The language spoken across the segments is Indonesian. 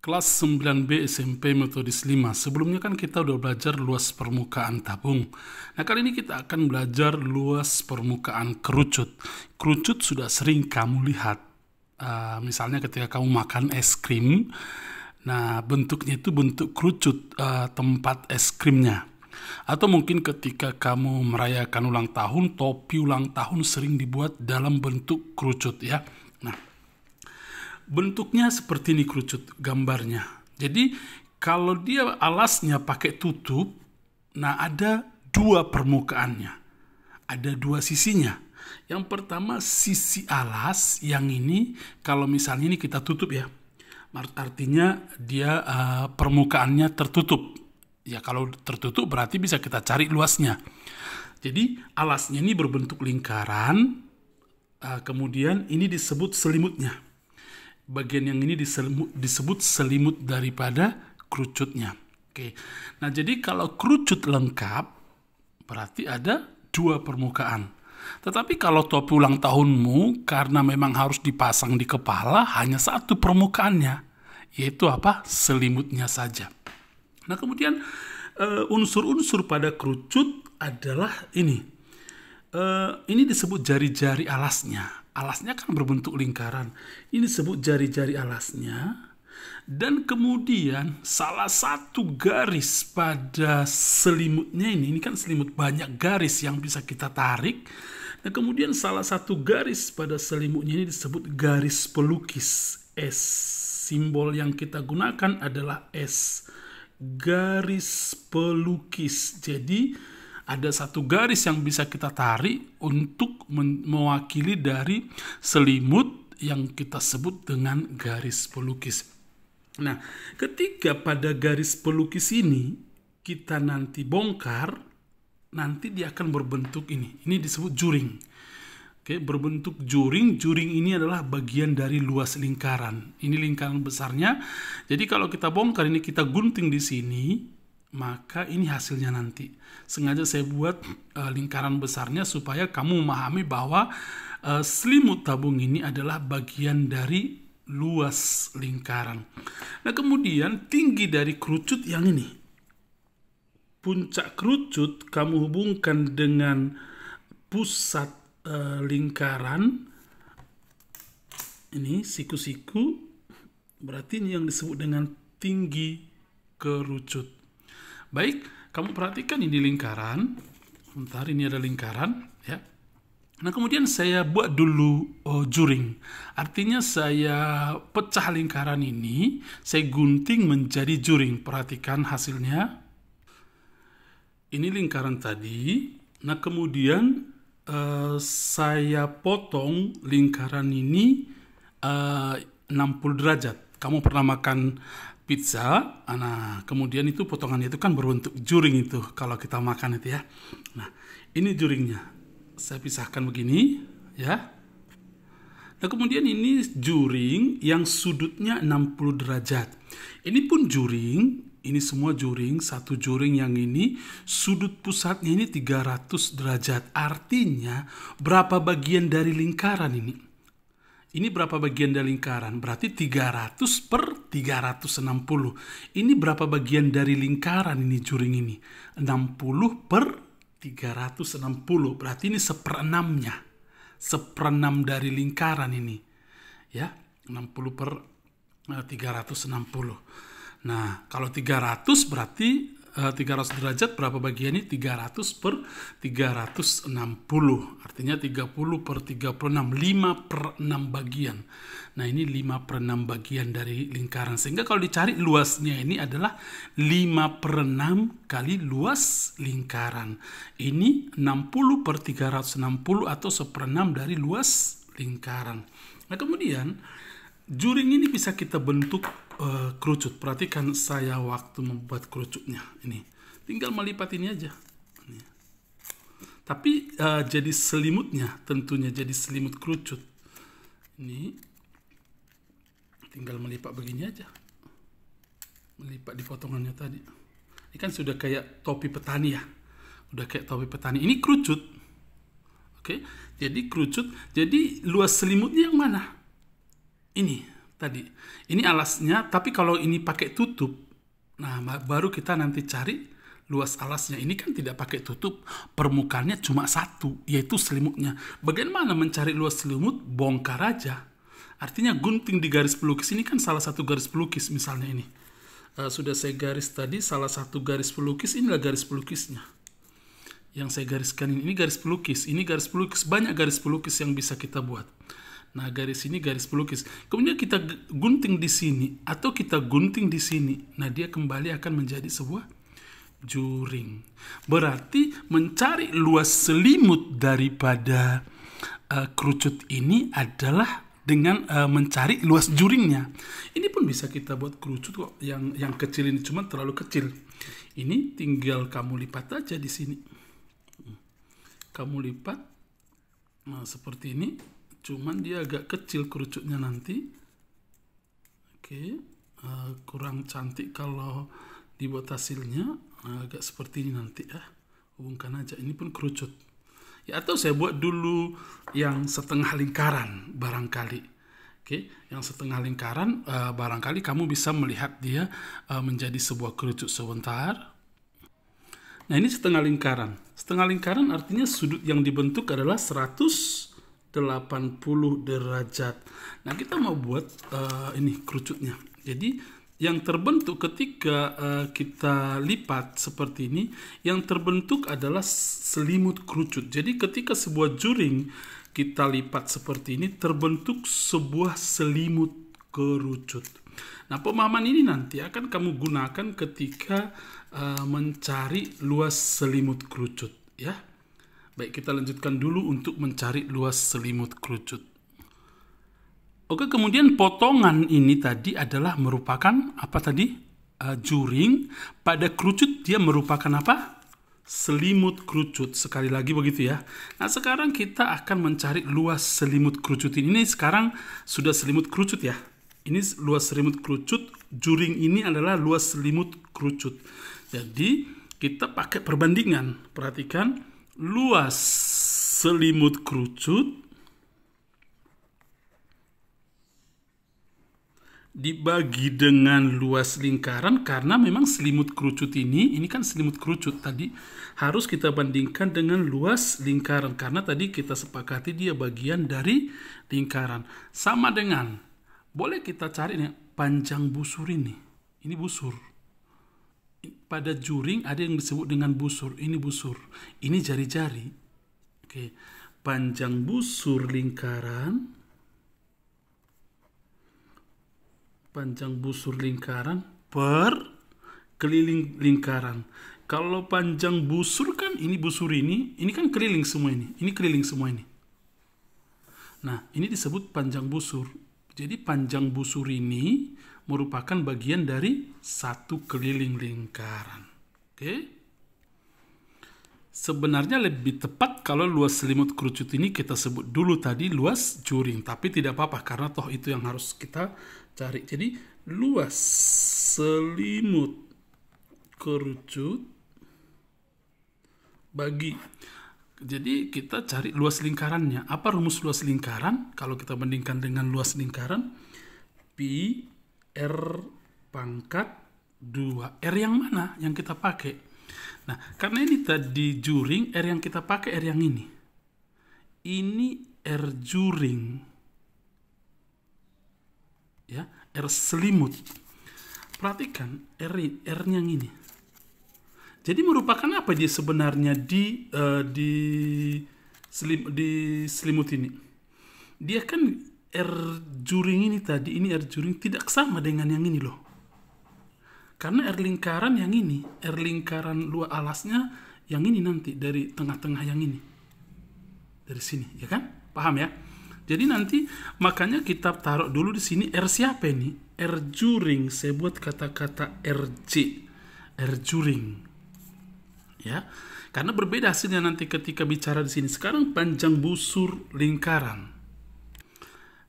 Kelas 9B SMP Metodis 5. Sebelumnya kan kita udah belajar luas permukaan tabung. Nah, kali ini kita akan belajar luas permukaan kerucut. Kerucut sudah sering kamu lihat. Misalnya ketika kamu makan es krim, nah bentuknya itu bentuk kerucut tempat es krimnya. Atau mungkin ketika kamu merayakan ulang tahun, topi ulang tahun sering dibuat dalam bentuk kerucut ya. Nah, bentuknya seperti ini kerucut gambarnya. Jadi kalau dia alasnya pakai tutup, nah ada dua permukaannya. Ada dua sisinya. Yang pertama sisi alas, yang ini kalau misalnya ini kita tutup ya. Artinya dia permukaannya tertutup. Ya kalau tertutup berarti bisa kita cari luasnya. Jadi alasnya ini berbentuk lingkaran, kemudian ini disebut selimutnya. Bagian yang ini disebut selimut daripada kerucutnya. Oke. Nah, jadi kalau kerucut lengkap berarti ada dua permukaan. Tetapi kalau topi ulang tahunmu karena memang harus dipasang di kepala hanya satu permukaannya, yaitu apa? Selimutnya saja. Nah, kemudian unsur-unsur pada kerucut adalah ini. Ini disebut jari-jari alasnya. Alasnya kan berbentuk lingkaran. Ini disebut jari-jari alasnya. Dan kemudian salah satu garis pada selimutnya ini kan selimut banyak garis yang bisa kita tarik. Nah, kemudian salah satu garis pada selimutnya ini disebut garis pelukis S. Simbol yang kita gunakan adalah S. Garis pelukis. Jadi ada satu garis yang bisa kita tarik untuk mewakili dari selimut yang kita sebut dengan garis pelukis. Nah, ketika pada garis pelukis ini kita nanti bongkar, nanti dia akan berbentuk ini. Ini disebut juring. Oke, berbentuk juring. Juring ini adalah bagian dari luas lingkaran. Ini lingkaran besarnya. Jadi kalau kita bongkar ini, kita gunting di sini, maka ini hasilnya nanti. Sengaja saya buat lingkaran besarnya supaya kamu memahami bahwa selimut tabung ini adalah bagian dari luas lingkaran. Nah, kemudian tinggi dari kerucut yang ini. Puncak kerucut kamu hubungkan dengan pusat lingkaran. Ini siku-siku. Berarti ini yang disebut dengan tinggi kerucut. Baik, kamu perhatikan ini lingkaran. Sebentar, ini ada lingkaran ya. Nah, kemudian saya buat dulu juring. Artinya saya pecah lingkaran ini, saya gunting menjadi juring. Perhatikan hasilnya. Ini lingkaran tadi. Nah, kemudian saya potong lingkaran ini 60 derajat. Kamu pernah makan pizza, nah kemudian itu potongannya itu kan berbentuk juring itu kalau kita makan itu ya. Nah, ini juringnya. Saya pisahkan begini ya. Nah, kemudian ini juring yang sudutnya 60 derajat. Ini pun juring, ini semua juring, satu juring yang ini sudut pusatnya ini 300 derajat. Artinya berapa bagian dari lingkaran ini? Ini berapa bagian dari lingkaran? Berarti 300 per 360. Ini berapa bagian dari lingkaran ini juring ini? 60 per 360. Berarti ini seperenamnya. Seperenam dari lingkaran ini. Ya, 60 per 360. Nah, kalau 300 berarti 300 derajat berapa bagian ini? 300 per 360. Artinya 30 per 36. 5 per 6 bagian. Nah, ini 5 per 6 bagian dari lingkaran. Sehingga kalau dicari luasnya ini adalah 5 per 6 kali luas lingkaran. Ini 60 per 360 atau seperenam dari luas lingkaran. Nah, kemudian juring ini bisa kita bentuk kerucut. Perhatikan saya waktu membuat kerucutnya. Ini tinggal melipat ini aja. Ini. Tapi jadi selimutnya tentunya jadi selimut kerucut. Ini tinggal melipat begini aja. Melipat di potongannya tadi. Ini kan sudah kayak topi petani ya. Udah kayak topi petani. Ini kerucut. Oke. Jadi kerucut. Jadi luas selimutnya yang mana? Ini. tadi. Ini alasnya, tapi kalau ini pakai tutup, nah baru kita nanti cari luas alasnya. Ini kan tidak pakai tutup, permukaannya cuma satu, yaitu selimutnya. Bagaimana mencari luas selimut? Bongkar aja. Artinya gunting di garis pelukis ini kan salah satu garis pelukis, misalnya ini. Sudah saya garis tadi, salah satu garis pelukis, inilah garis pelukisnya. Yang saya gariskan ini garis pelukis, ini garis pelukis, banyak garis pelukis yang bisa kita buat. Nah, garis ini garis pelukis. Kemudian kita gunting di sini atau kita gunting di sini. Nah, dia kembali akan menjadi sebuah juring. Berarti mencari luas selimut daripada kerucut ini adalah dengan mencari luas juringnya. Ini pun bisa kita buat kerucut kok. Yang kecil ini cuma terlalu kecil. Ini tinggal kamu lipat aja di sini. Kamu lipat, nah seperti ini. Cuman dia agak kecil kerucutnya nanti. Oke, kurang cantik kalau dibuat hasilnya. Agak seperti ini nanti ya. Hubungkan aja, ini pun kerucut. Ya, atau saya buat dulu yang setengah lingkaran barangkali. Oke, yang setengah lingkaran barangkali kamu bisa melihat dia menjadi sebuah kerucut sebentar. Nah, ini setengah lingkaran. Setengah lingkaran artinya sudut yang dibentuk adalah 180 derajat. Nah, kita mau buat ini kerucutnya. Jadi yang terbentuk ketika kita lipat seperti ini, yang terbentuk adalah selimut kerucut. Jadi ketika sebuah juring kita lipat seperti ini, terbentuk sebuah selimut kerucut. Nah, pemahaman ini nanti akan kamu gunakan ketika mencari luas selimut kerucut, ya. Baik, kita lanjutkan dulu untuk mencari luas selimut kerucut. Oke, kemudian potongan ini tadi adalah merupakan apa tadi? Juring. Pada kerucut dia merupakan apa? Selimut kerucut. Sekali lagi begitu ya. Nah, sekarang kita akan mencari luas selimut kerucut ini. Ini sekarang sudah selimut kerucut ya. Ini luas selimut kerucut. Juring ini adalah luas selimut kerucut. Jadi kita pakai perbandingan. Perhatikan, luas selimut kerucut dibagi dengan luas lingkaran, karena memang selimut kerucut ini kan selimut kerucut tadi, harus kita bandingkan dengan luas lingkaran, karena tadi kita sepakati dia bagian dari lingkaran. Sama dengan, boleh kita cari nih, panjang busur ini busur. Pada juring ada yang disebut dengan busur, ini busur, ini jari-jari. Oke, panjang busur lingkaran, panjang busur lingkaran per keliling lingkaran. Kalau panjang busur kan ini busur ini kan keliling semua ini keliling semua ini. Nah, ini disebut panjang busur. Jadi panjang busur ini merupakan bagian dari satu keliling lingkaran. Oke. Sebenarnya lebih tepat kalau luas selimut kerucut ini kita sebut dulu tadi luas juring, tapi tidak apa-apa karena toh itu yang harus kita cari. Jadi luas selimut kerucut bagi, jadi kita cari luas lingkarannya. Apa rumus luas lingkaran? Kalau kita bandingkan dengan luas lingkaran, pi R pangkat 2. R yang mana yang kita pakai? Nah, karena ini tadi juring, R yang kita pakai R yang ini. Ini R juring. Ya, R selimut. Perhatikan R-nya yang ini. Jadi merupakan apa dia sebenarnya di selimut ini? Dia kan R juring ini tadi, ini R juring tidak sama dengan yang ini loh. Karena R lingkaran yang ini, R lingkaran luar alasnya yang ini nanti dari tengah-tengah yang ini. Dari sini, ya kan? Paham ya? Jadi nanti makanya kita taruh dulu di sini R siapa ini? R juring. Saya buat kata-kata RJ. R juring. Ya. Karena berbeda hasilnya nanti ketika bicara di sini. Sekarang panjang busur lingkaran.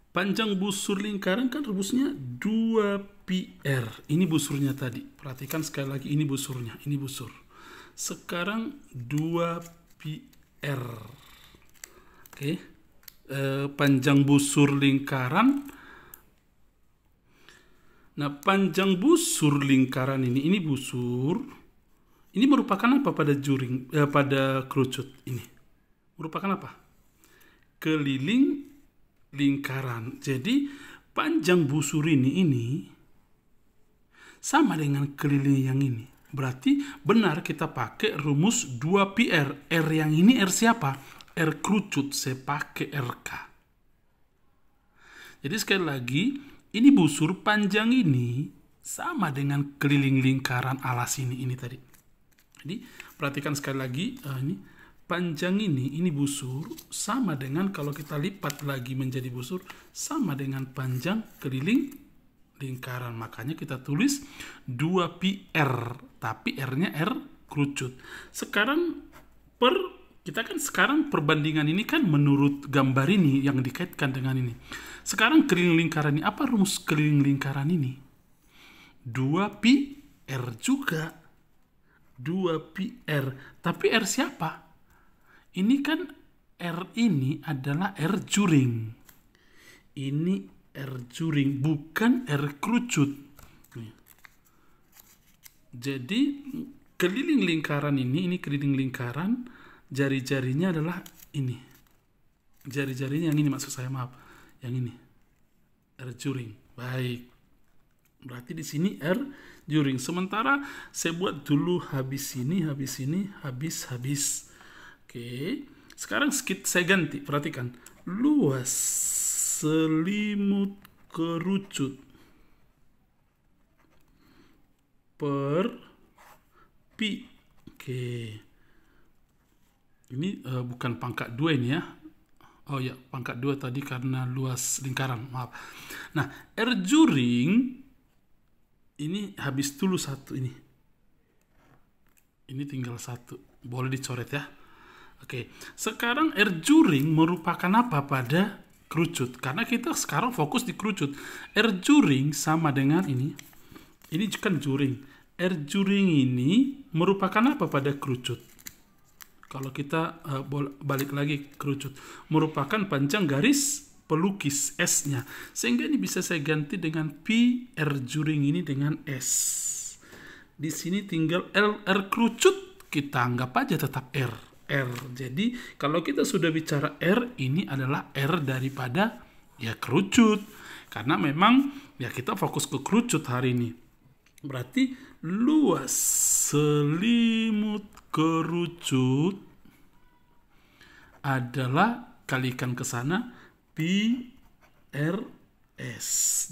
Panjang busur lingkaran kan rumusnya 2πr. Ini busurnya tadi. Perhatikan sekali lagi, ini busurnya. Ini busur. Sekarang 2πr. Oke. Panjang busur lingkaran Nah, panjang busur lingkaran ini busur. Ini merupakan apa pada pada kerucut ini? Merupakan apa? Keliling lingkaran. Jadi panjang busur ini sama dengan keliling yang ini. Berarti benar kita pakai rumus 2πr. R yang ini R siapa? R kerucut. Saya pakai RK. Jadi sekali lagi, ini busur panjang ini sama dengan keliling lingkaran alas ini tadi. Jadi perhatikan sekali lagi, ini panjang ini busur sama dengan kalau kita lipat lagi menjadi busur sama dengan panjang keliling lingkaran. Makanya kita tulis 2πr, tapi R-nya R kerucut. Sekarang kita kan sekarang perbandingan ini kan menurut gambar ini yang dikaitkan dengan ini. Sekarang keliling lingkaran ini, apa rumus keliling lingkaran ini? 2πr juga. 2πr. Tapi R siapa? Ini kan R ini adalah R juring. Ini R juring, bukan R kerucut. Jadi keliling lingkaran ini keliling lingkaran, jari-jarinya adalah ini. Jari-jarinya yang ini maksud saya, maaf. Yang ini. R juring. Baik. Berarti di sini R juring. Sementara saya buat dulu habis ini. Oke. Sekarang saya ganti. Perhatikan. Luas selimut kerucut per pi. Oke. Ini bukan pangkat 2 ini ya. Oh ya, pangkat 2 tadi karena luas lingkaran. Maaf. Nah, R juring ini habis dulu satu ini. Ini tinggal satu. Boleh dicoret ya. Oke. Sekarang R juring merupakan apa pada kerucut? Karena kita sekarang fokus di kerucut. R juring sama dengan ini. Ini kan juring. R juring ini merupakan apa pada kerucut? Kalau kita balik lagi kerucut, merupakan panjang garis pelukis S-nya. Sehingga ini bisa saya ganti dengan P R juring ini dengan S. Di sini tinggal R kerucut, kita anggap aja tetap R. Jadi kalau kita sudah bicara R, ini adalah R daripada ya kerucut. Karena memang ya kita fokus ke kerucut hari ini. Berarti luas selimut kerucut adalah, kalikan ke sana, PRS,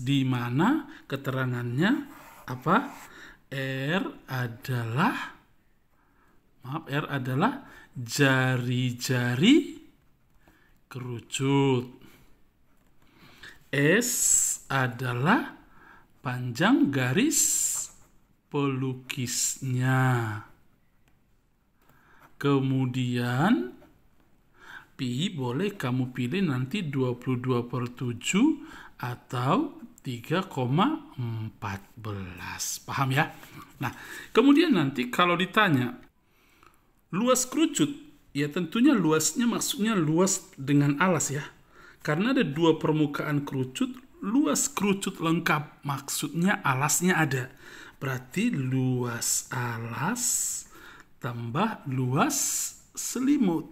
di mana keterangannya apa? R adalah jari-jari kerucut. S adalah panjang garis pelukisnya. Kemudian Pi boleh kamu pilih nanti 22/7 atau 3,14. Paham ya? Nah, kemudian nanti kalau ditanya luas kerucut, ya tentunya luasnya maksudnya luas dengan alas ya. Karena ada dua permukaan kerucut, luas kerucut lengkap maksudnya alasnya ada. Berarti luas alas tambah luas selimut.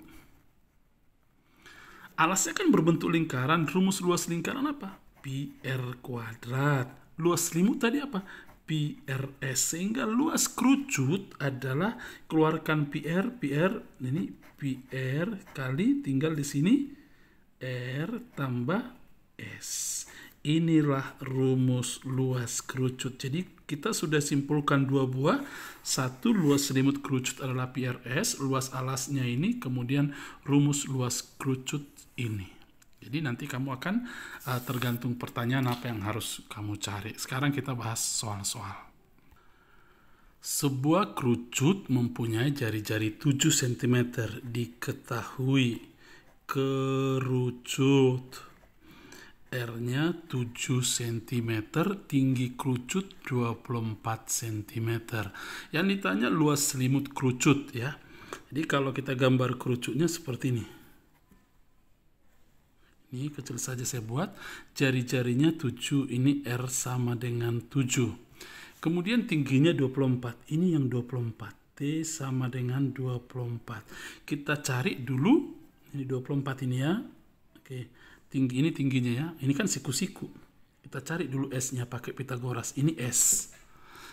Alasnya kan berbentuk lingkaran. Rumus luas lingkaran apa? PR kuadrat. Luas selimut tadi apa? PRS. Sehingga luas kerucut adalah keluarkan PR ini PR kali tinggal di sini R tambah S. Inilah rumus luas kerucut. Jadi kita sudah simpulkan dua buah. Satu, luas selimut kerucut adalah PRS, luas alasnya ini, kemudian rumus luas kerucut ini. Jadi nanti kamu akan tergantung pertanyaan apa yang harus kamu cari. Sekarang kita bahas soal-soal. Sebuah kerucut mempunyai jari-jari 7 cm. Diketahui kerucut R-nya 7 cm, tinggi kerucut 24 cm. Yang ditanya luas selimut kerucut ya. Jadi kalau kita gambar kerucutnya seperti ini. Ini kecil saja saya buat. Jari-jarinya 7, ini R sama dengan 7. Kemudian tingginya 24. Ini yang 24. T sama dengan 24. Kita cari dulu. Ini 24 ini ya. Oke. Ini tingginya ya. Ini kan siku-siku. Kita cari dulu S-nya pakai Pitagoras. Ini S.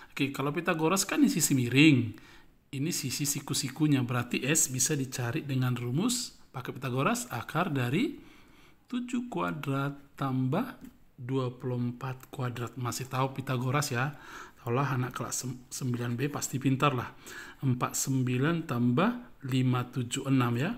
Oke, kalau Pitagoras kan ini sisi miring. Ini sisi siku-sikunya. Berarti S bisa dicari dengan rumus pakai Pitagoras, akar dari 7 kuadrat tambah 24 kuadrat. Masih tahu Pitagoras ya? Taulah anak kelas 9B pasti pintar lah. 49 tambah 576 ya.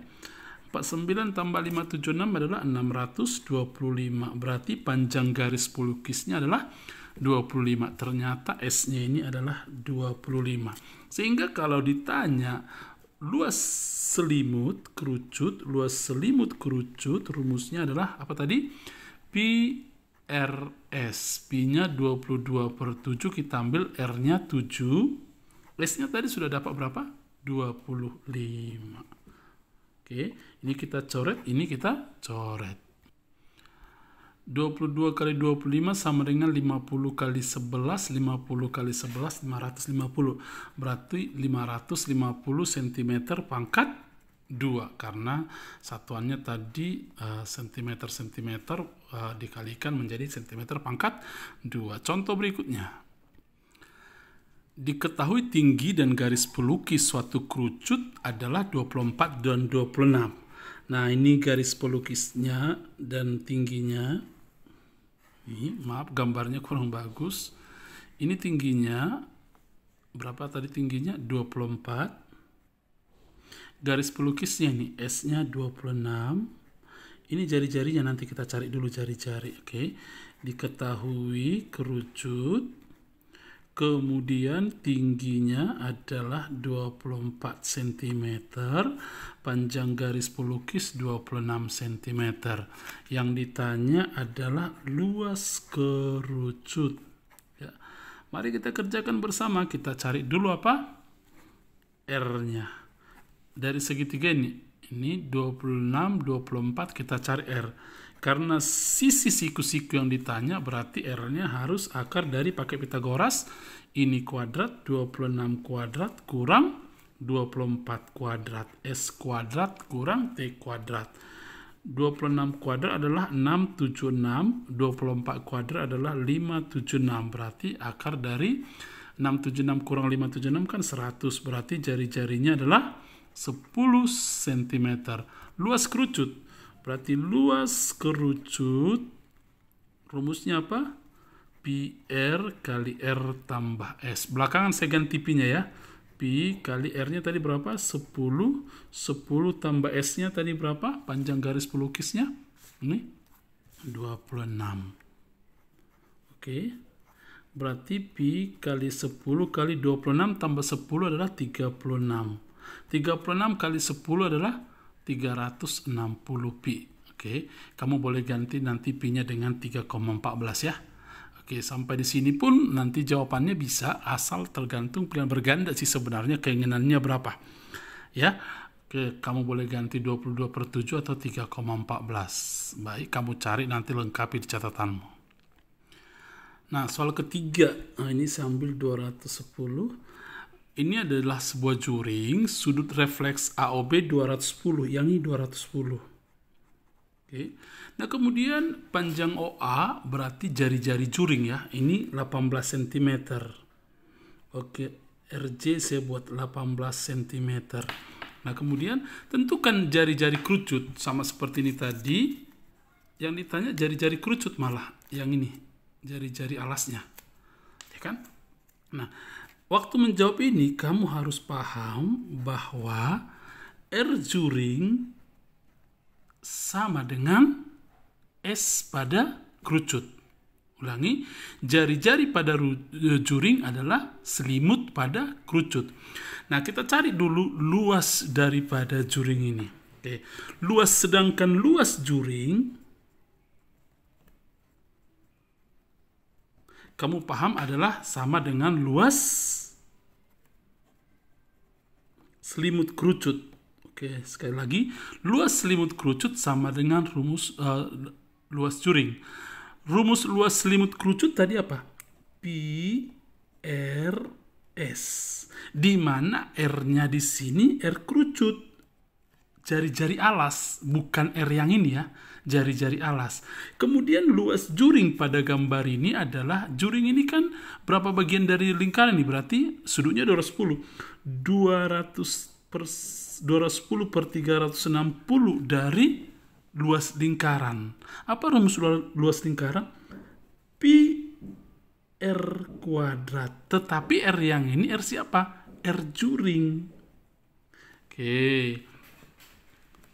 49 tambah 576 adalah 625. Berarti panjang garis pelukisnya adalah 25. Ternyata S-nya ini adalah 25. Sehingga kalau ditanya luas selimut kerucut, rumusnya adalah apa tadi? Pi RS. Pi-nya 22/7, kita ambil R-nya 7. S-nya tadi sudah dapat berapa? 25. Oke, ini kita coret, ini kita coret. 22 kali 25 sama dengan 50 kali 11, 50 kali 11, 550. Berarti 550 cm pangkat 2. Karena satuannya tadi cm dikalikan menjadi cm pangkat 2. Contoh berikutnya. Diketahui tinggi dan garis pelukis suatu kerucut adalah 24 dan 26. Nah, ini garis pelukisnya dan tingginya. Ini, maaf gambarnya kurang bagus. Ini tingginya berapa tadi tingginya? 24. Garis pelukisnya ini S-nya 26. Ini jari-jarinya nanti kita cari dulu jari-jari. Oke. Diketahui kerucut. Kemudian tingginya adalah 24 cm, panjang garis pelukis 26 cm. Yang ditanya adalah luas kerucut. Ya. Mari kita kerjakan bersama. Kita cari dulu apa? R-nya. Dari segitiga ini 26, 24, kita cari R. Karena sisi siku-siku yang ditanya, berarti R-nya harus akar dari pakai Pitagoras. Ini kuadrat, 26 kuadrat kurang 24 kuadrat. S kuadrat kurang T kuadrat. 26 kuadrat adalah 676, 24 kuadrat adalah 576. Berarti akar dari 676 kurang 576 kan 100. Berarti jari-jarinya adalah 10 cm. Luas kerucut. Berarti luas kerucut rumusnya apa? Pi R kali R tambah S. Belakangan saya ganti Pi-nya ya. Pi kali R-nya tadi berapa? 10. 10 tambah S-nya tadi berapa? Panjang garis pelukisnya. Ini 26. Oke. Berarti Pi kali 10 kali 26 tambah 10 adalah 36. 36 kali 10 adalah 360 pi. Oke, kamu boleh ganti nanti pi-nya dengan 3,14 ya. Oke, sampai di sini pun nanti jawabannya bisa, asal tergantung pilihan berganda sih sebenarnya keinginannya berapa. Ya. Oke, kamu boleh ganti 22/7 atau 3,14. Baik, kamu cari nanti lengkapi di catatanmu. Nah, soal ketiga. Nah, ini saya ambil 210. Ini adalah sebuah juring, sudut refleks AOB 210, yang ini 210. Oke. Nah, kemudian panjang OA berarti jari-jari juring ya. Ini 18 cm. Oke, RJ saya buat 18 cm. Nah, kemudian tentukan jari-jari kerucut sama seperti ini tadi. Yang ditanya jari-jari kerucut malah yang ini, jari-jari alasnya. Ya kan? Nah, waktu menjawab ini, kamu harus paham bahwa R juring sama dengan S pada kerucut. Ulangi, jari-jari pada juring adalah selimut pada kerucut. Nah, kita cari dulu luas daripada juring ini. Oke. Luas, sedangkan luas juring, kamu paham adalah sama dengan luas selimut kerucut. Oke, sekali lagi, luas selimut kerucut sama dengan rumus luas juring. Rumus luas selimut kerucut tadi apa? Pi R S. Di mana R-nya di sini R kerucut. Jari-jari alas, bukan R yang ini ya. Jari-jari alas. Kemudian luas juring pada gambar ini adalah, juring ini kan berapa bagian dari lingkaran ini? Berarti sudutnya 210. 210 per 360 dari luas lingkaran. Apa rumus luas lingkaran? Pi R kuadrat. Tetapi R yang ini R siapa? R juring. Oke.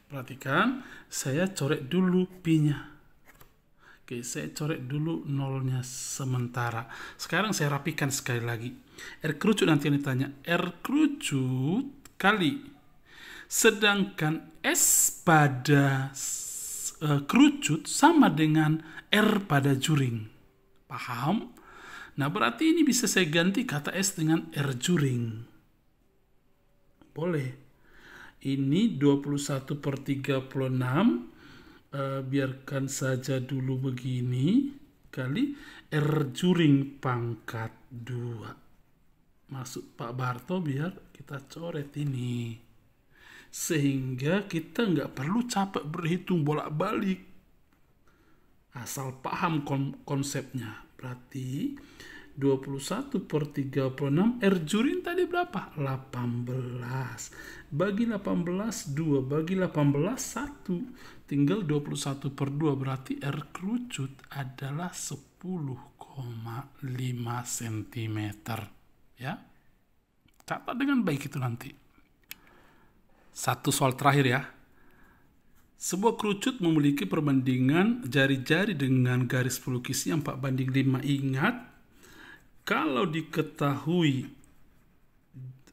Perhatikan, saya coret dulu pi-nya. Oke, saya coret dulu nolnya sementara. Sekarang saya rapikan sekali lagi. R kerucut nanti yang ditanya. R kerucut kali. Sedangkan S pada kerucut sama dengan R pada juring. Paham? Nah, berarti ini bisa saya ganti kata S dengan R juring. Boleh. Ini 21 per 36. Biarkan saja dulu begini. Kali R juring pangkat 2. Maksud Pak Barto biar kita coret ini. Sehingga kita nggak perlu capek berhitung bolak-balik. Asal paham konsepnya. Berarti 21 per 36, R juring tadi berapa? 18. Bagi 18, 2. Bagi 18, 1. Tinggal 21 per 2, berarti R kerucut adalah 10,5 cm. Ya. Catat dengan baik itu nanti. Satu soal terakhir ya. Sebuah kerucut memiliki perbandingan jari-jari dengan garis pelukisnya 4:5. Ingat, kalau diketahui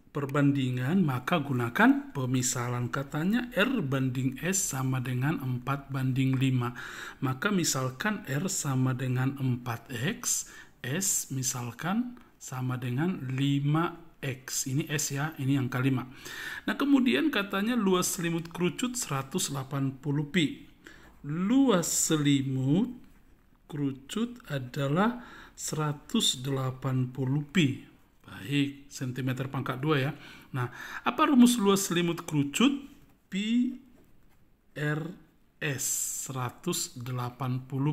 perbandingan, maka gunakan pemisalan. Katanya R banding S sama dengan 4:5. Maka misalkan R sama dengan 4X, S misalkan sama dengan 5X. Ini S ya, ini angka 5. Nah, kemudian katanya luas selimut kerucut 180 pi. Luas selimut kerucut adalah 180 pi. Baik, cm pangkat 2 ya. Nah, apa rumus luas selimut kerucut? Pi R S 180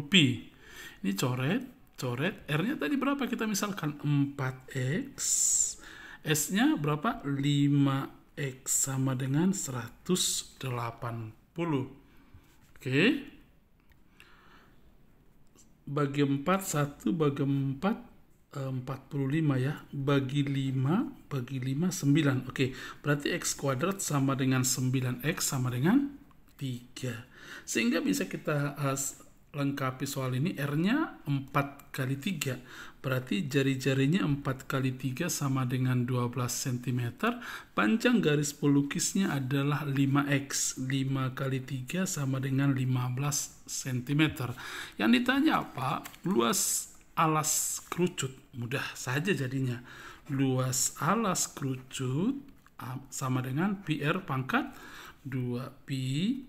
pi. Ini coret. R-nya tadi berapa? Kita misalkan 4X. S-nya berapa? 5X sama dengan 180. Oke. Bagi 4, 1 bagi 4, 45 ya. Bagi 5, 9. Oke, berarti X kuadrat sama dengan 9X sama dengan 3. Sehingga bisa kita lengkapi soal ini. R-nya 4 kali 3. Berarti jari-jarinya 4 kali 3 sama dengan 12 cm. Panjang garis pelukisnya adalah 5X. 5 kali 3 sama dengan 15 cm. Yang ditanya apa? Luas alas kerucut. Mudah saja jadinya. Luas alas kerucut sama dengan pi R pangkat 2 pi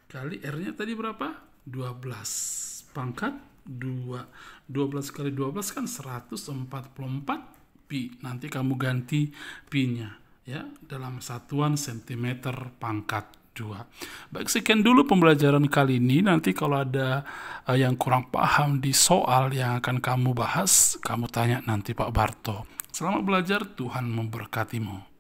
kali R-nya tadi berapa? 12 pangkat 2. 12 kali 12 kan 144 pi. Nanti kamu ganti pi-nya ya dalam satuan cm pangkat 2. Baik, sekian dulu pembelajaran kali ini. Nanti kalau ada yang kurang paham di soal yang akan kamu bahas, kamu tanya nanti Pak Barto. Selamat belajar, Tuhan memberkatimu.